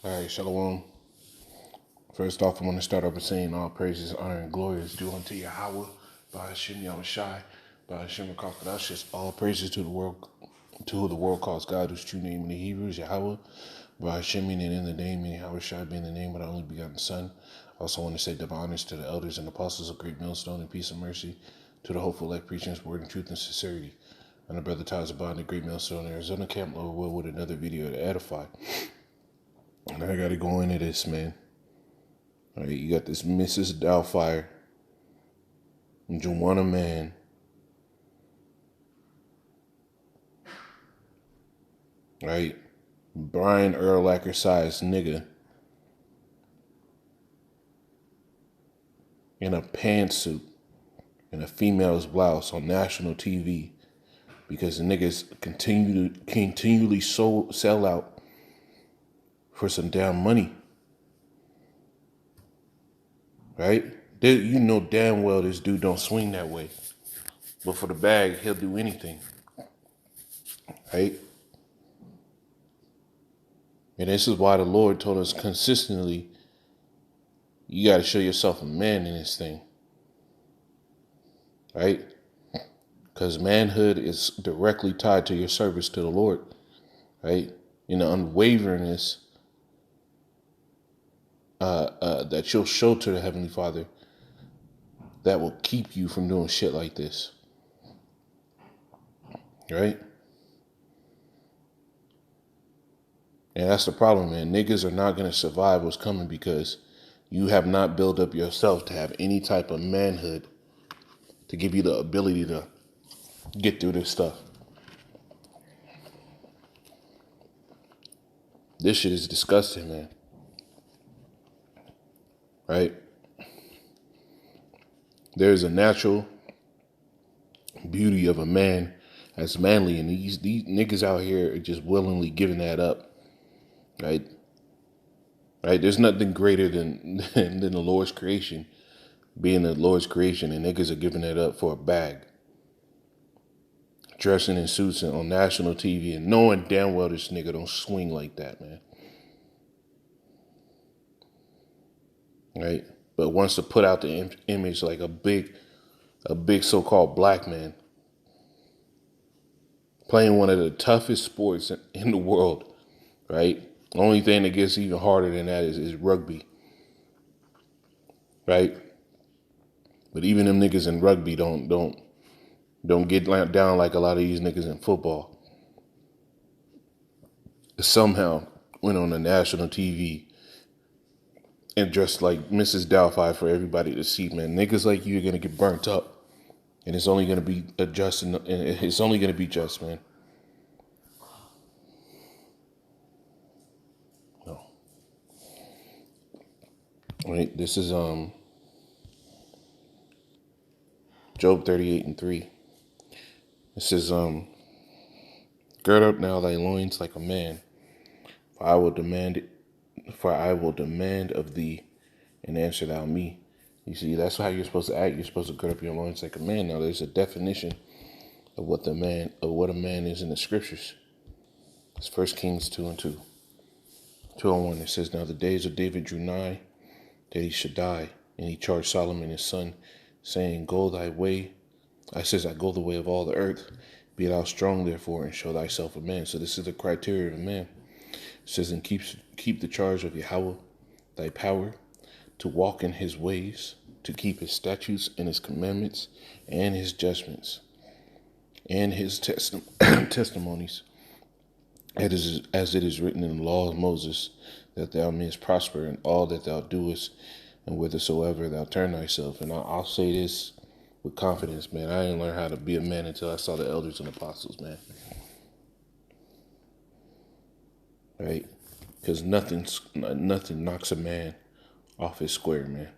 All right, Shalom. First off, I want to start off by saying all praises, honor, and glory is due unto Yahweh, by Hashem Yahushai, by Hashem Rakakadashis. All praises to the world, to who the world calls God, whose true name in the Hebrew is Yahweh, by Hashem meaning in the name, meaning Yahushai being the name of the only begotten Son. I also want to say double honors to the elders and apostles of Great Millstone and peace and mercy, to the hopeful elect preaching his word in truth and sincerity. And the brother Ties Abad in the Great Millstone, Arizona Camp, Lord will, with another video to edify. And I gotta go into this, man. All right, you got this Mrs. Doubtfire, Juwanna Man, right? Brian Urlacher size nigga in a pantsuit and a female's blouse on national TV because the niggas continually sell out for some damn money. Right? You know damn well this dude don't swing that way. But for the bag, he'll do anything. Right? And this is why the Lord told us consistently, you got to show yourself a man in this thing. Right? Because manhood is directly tied to your service to the Lord. Right? In the unwaveringness that you'll show to the Heavenly Father that will keep you from doing shit like this. Right? And that's the problem, man. Niggas are not going to survive what's coming because you have not built up yourself to have any type of manhood to give you the ability to get through this stuff. This shit is disgusting, man. Right? There's a natural beauty of a man that's manly, and these niggas out here are just willingly giving that up. Right? Right? There's nothing greater than the Lord's creation, being the Lord's creation, and niggas are giving that up for a bag. Dressing in suits and on national TV and knowing damn well this nigga don't swing like that, man. Right? But wants to put out the image like a big so-called black man playing one of the toughest sports in the world, right? The only thing that gets even harder than that is rugby, right? But even them niggas in rugby don't get down like a lot of these niggas in football. Somehow went on the national TV and dressed like Mrs. Doubtfire for everybody to see, man. Niggas like you are gonna get burnt up, and it's only gonna be adjusting, and it's only gonna be just, man. No. All right, this is Job 38:3. It says, gird up now thy loins like a man, for I will demand of thee, and answer thou me. You see, that's how you're supposed to act. You're supposed to gird up your loins like a man. Now, there's a definition of what a man is in the scriptures. It's 1 Kings 2:2. 2:1. It says, now the days of David drew nigh that he should die, and he charged Solomon his son, saying, go thy way. I go the way of all the earth. Be thou strong, therefore, and show thyself a man. So this is the criteria of a man. It says, and keep the charge of Yahweh, thy power, to walk in his ways, to keep his statutes and his commandments and his judgments and his testimonies, as it is written in the law of Moses, that thou mayest prosper in all that thou doest, and whithersoever thou turn thyself. And I'll say this with confidence, man. I didn't learn how to be a man until I saw the elders and apostles, man. Right? Because nothing knocks a man off his square, man.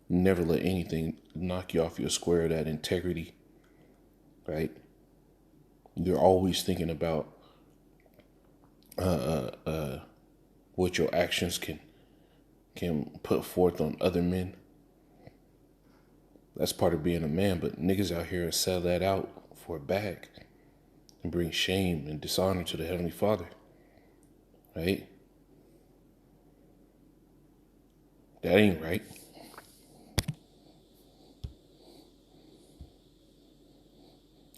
Never let anything knock you off your square of that integrity. Right? You're always thinking about what your actions can put forth on other men. That's part of being a man, but niggas out here sell that out for a bag and bring shame and dishonor to the Heavenly Father, right? That ain't right.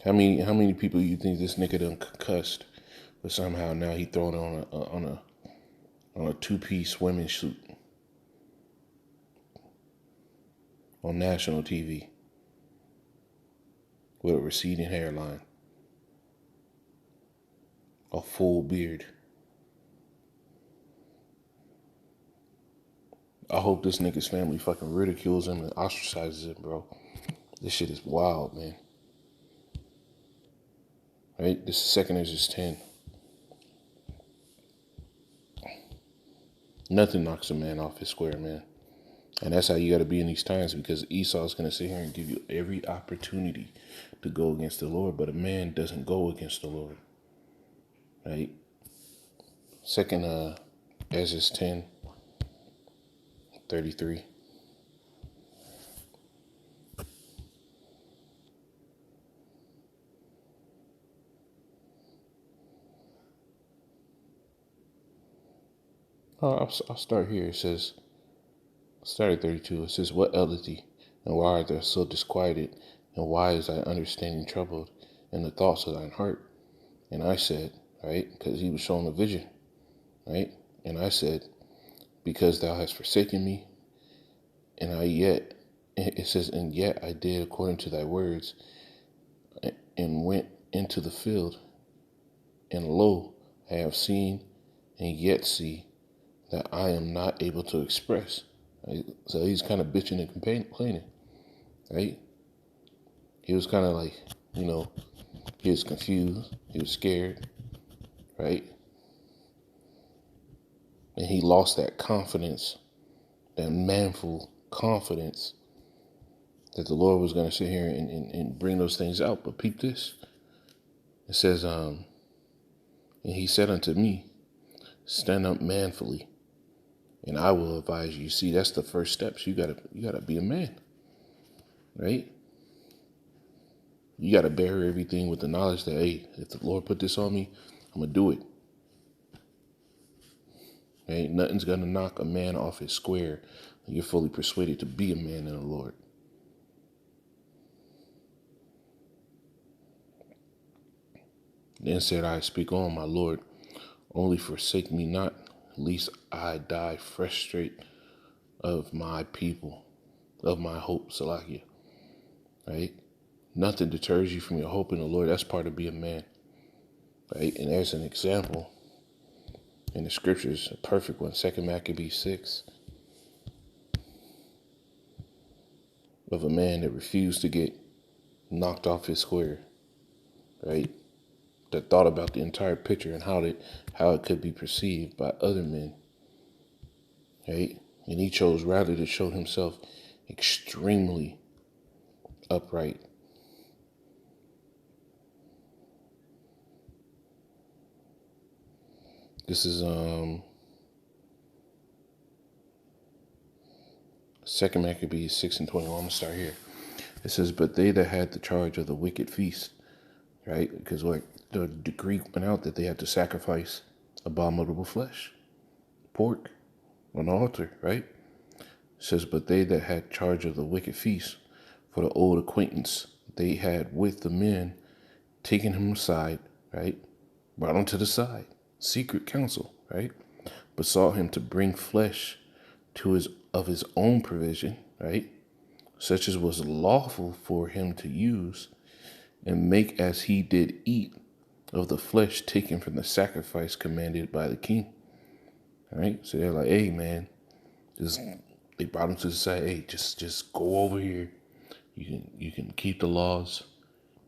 How many people you think this nigga done concussed, but somehow now he throwing on a two-piece women's suit on national TV with a receding hairline, a full beard. I hope this nigga's family fucking ridicules him and ostracizes him, bro. This shit is wild, man. Right? This is 2 Ezra 10. Nothing knocks a man off his square, man. And that's how you got to be in these times, because Esau's going to sit here and give you every opportunity to go against the Lord. But a man doesn't go against the Lord. Right? 2 Ezra 10, 33. I'll start here. It says, start at 32. It says, what aileth thee, and why art thou so disquieted, and why is thy understanding troubled, and the thoughts of thine heart? And I said, right, because he was showing a vision, right? And I said, because thou hast forsaken me, it says, and yet I did according to thy words, and went into the field, and lo, I have seen, and yet see, that I am not able to express. Right? So he's kind of bitching and complaining, right? He was kind of like, he was confused, he was scared, right? And he lost that confidence, that manful confidence that the Lord was going to sit here and bring those things out. But peep this. It says, and he said unto me, stand up manfully, and I will advise you. See, that's the first steps. You gotta be a man, right? You gotta bear everything with the knowledge that, hey, if the Lord put this on me, I'm gonna do it. Ain't nothing's gonna knock a man off his square when you're fully persuaded to be a man in the Lord. Then said I, speak on, my Lord, only forsake me not, lest I die frustrate of my people, of my hope, Salakia. Right? Nothing deters you from your hope in the Lord. That's part of being a man. Right? And there's an example in the scriptures, a perfect one, 2 Maccabees 6, of a man that refused to get knocked off his square. Right? That thought about the entire picture and how it could be perceived by other men. Right? And he chose rather to show himself extremely upright. This is 2 Maccabees 6 and 21. I'm gonna start here. It says, but they that had the charge of the wicked feast, right? Because like the decree went out that they had to sacrifice abominable flesh, pork, on the altar, right? It says, but they that had charge of the wicked feast, for the old acquaintance they had with the men, taking him aside, right? Brought him to the side, secret counsel, right? Besought him to bring flesh of his own provision, right? Such as was lawful for him to use, and make as he did eat of the flesh taken from the sacrifice commanded by the king. All right, so they're like, hey man, they brought him to the side. Hey, just go over here. You can keep the laws.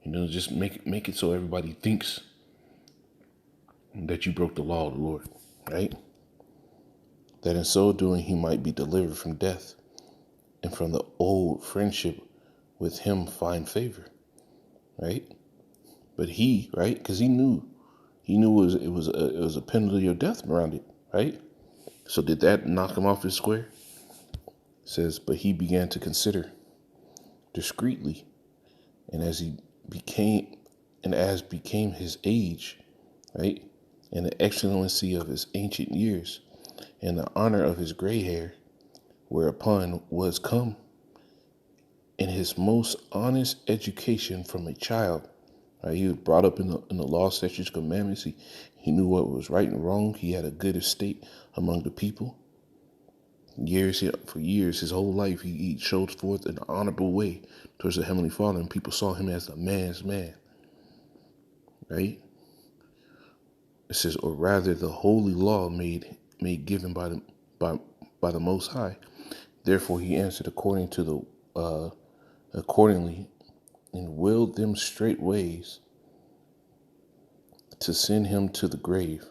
Just make it so everybody thinks that you broke the law of the Lord, right? That in so doing he might be delivered from death, and from the old friendship with him find favor, right? But he, right, because he knew it was a penalty of death around it, right? So did that knock him off his square? It says, but he began to consider discreetly, and as became his age, right, and the excellency of his ancient years, and the honor of his gray hair, whereupon was come in his most honest education from a child. Right? He was brought up in the law, statutes, commandments. He knew what was right and wrong. He had a good estate among the people. For years, his whole life, he showed forth an honorable way towards the Heavenly Father, and people saw him as a man's man. Right? It says, or rather, the holy law made given by the Most High. Therefore, he answered accordingly, and willed them straight ways to send him to the grave.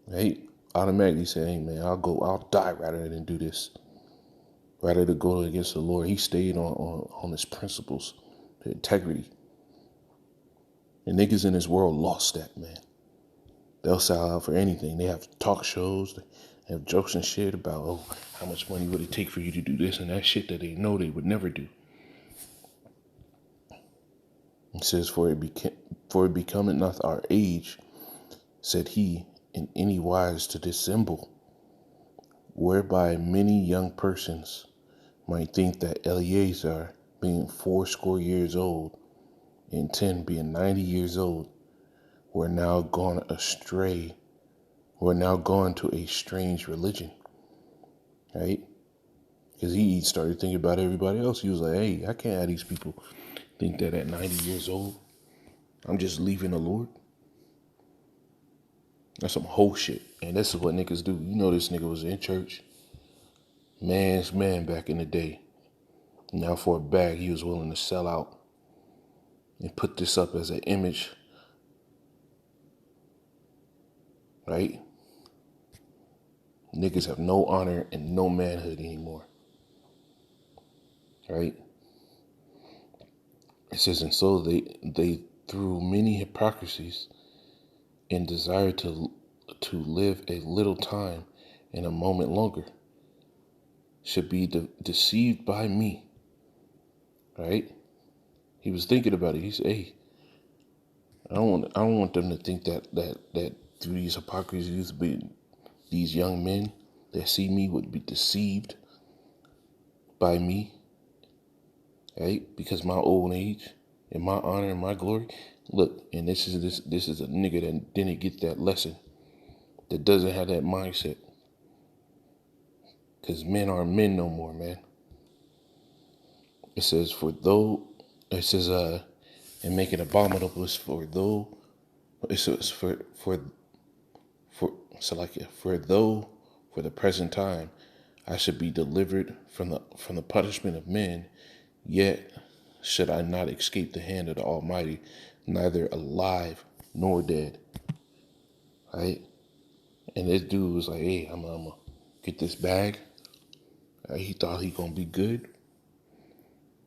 Right? Automatically said, hey man, I'll die rather than do this. Rather than go against the Lord. He stayed on his principles, the integrity. And niggas in this world lost that, man. They'll sell out for anything. They have talk shows, they have jokes and shit about, oh, how much money would it take for you to do this and that shit that they know they would never do. It says, for it becometh not our age, said he, in any wise to dissemble, whereby many young persons might think that Eleazar, being 80 years old, and 10 being 90 years old, were now gone to a strange religion. Right? Because he started thinking about everybody else. He was like, hey, I can't have these people think that at 90 years old, I'm just leaving the Lord. That's some whole shit. And this is what niggas do. You know this nigga was in church. Man's man back in the day. Now for a bag, he was willing to sell out and put this up as an image. Right? Niggas have no honor and no manhood anymore. Right? It says, and so they through many hypocrisies and desire to live a little time and a moment longer, should be deceived by me. Right? He was thinking about it. He said, hey, I don't want them to think that through these hypocrisies, these young men that see me would be deceived by me. Right? Because my old age and my honor and my glory. Look, and this is a nigga that didn't get that lesson, that doesn't have that mindset. Because men aren't men no more, man. It says, and make it abominable is for though, it says for the present time I should be delivered from the punishment of men, yet should I not escape the hand of the Almighty, neither alive nor dead. Right? And this dude was like, hey, I'm gonna get this bag. He thought he gonna be good.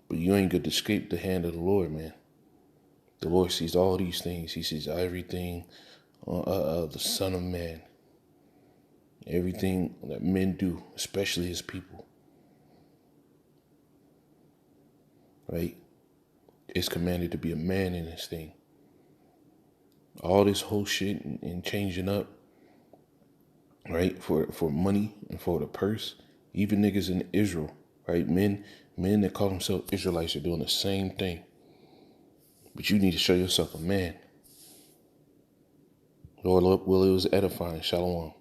But you ain't gonna escape the hand of the Lord, man. The Lord sees all these things. He sees everything of the Son of Man. Everything that men do, especially his people. Right? It's commanded to be a man in this thing. All this whole shit and changing up, right, for money and for the purse. Even niggas in Israel, right? Men that call themselves Israelites are doing the same thing. But you need to show yourself a man. Lord, it was edifying. Shalom.